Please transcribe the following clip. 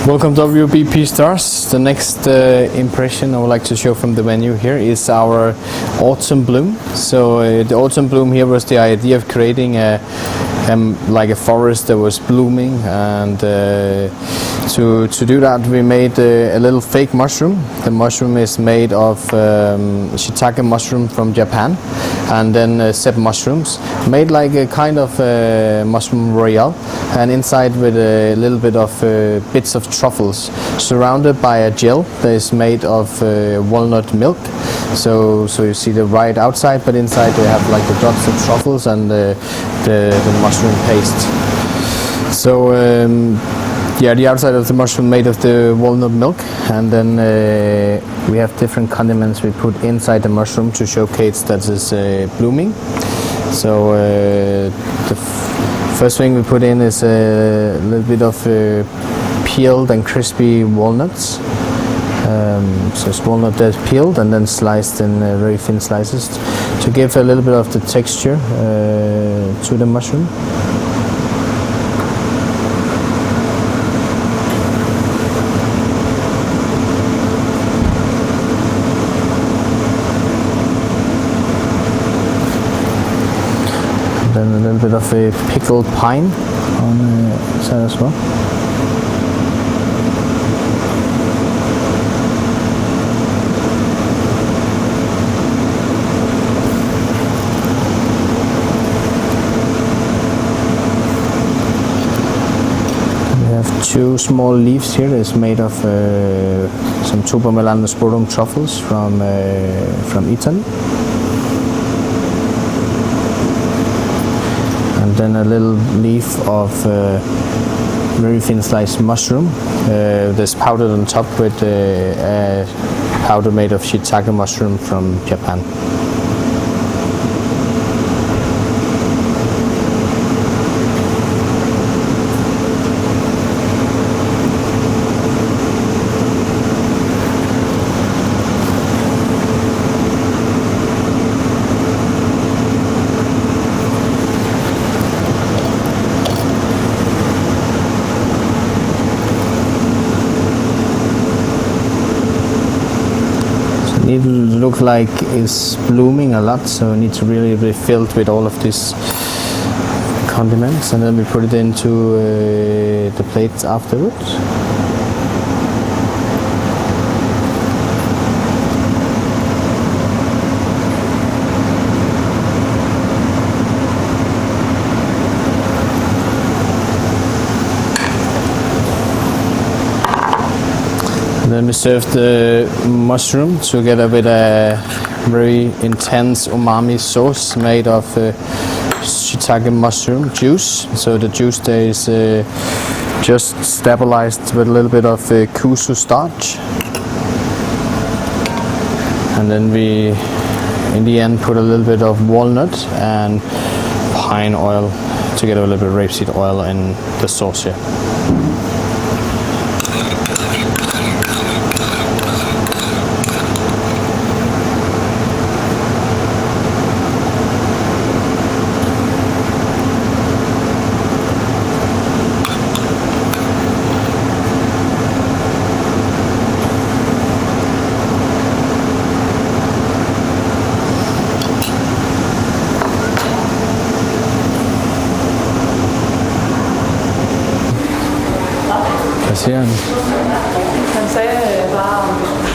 Welcome to WBP Stars. The next impression I would like to show from the menu here is our autumn bloom. So the autumn bloom here was the idea of creating like a forest that was blooming, and to do that we made a little fake mushroom. The mushroom is made of shiitake mushroom from Japan, and then set mushrooms, made like a kind of mushroom royale, and inside with a little bit of bits of truffles, surrounded by a gel that is made of walnut milk. So you see the right outside, but inside they have like the dots of truffles and the mushroom paste. So yeah, the outside of the mushroom made of the walnut milk, and then we have different condiments we put inside the mushroom to showcase that it's blooming. So the first thing we put in is a little bit of peeled and crispy walnuts. So it's walnut that's peeled and then sliced in very thin slices to give a little bit of the texture to the mushroom. And then a little bit of a pickled pine on the side as well. Two small leaves here is made of some tubermelandosporum truffles from Italy, and then a little leaf of very thin sliced mushroom that's powdered on top with a powder made of shiitake mushroom from Japan. It looks like it's blooming a lot, so it needs to really be filled with all of these condiments, and then we put it into the plates afterwards. Then we serve the mushroom together with a very intense umami sauce made of shiitake mushroom juice. So the juice there is just stabilized with a little bit of kusu starch. And then we, in the end, put a little bit of walnut and pine oil together with a little bit of rapeseed oil in the sauce here. Han sagde bare,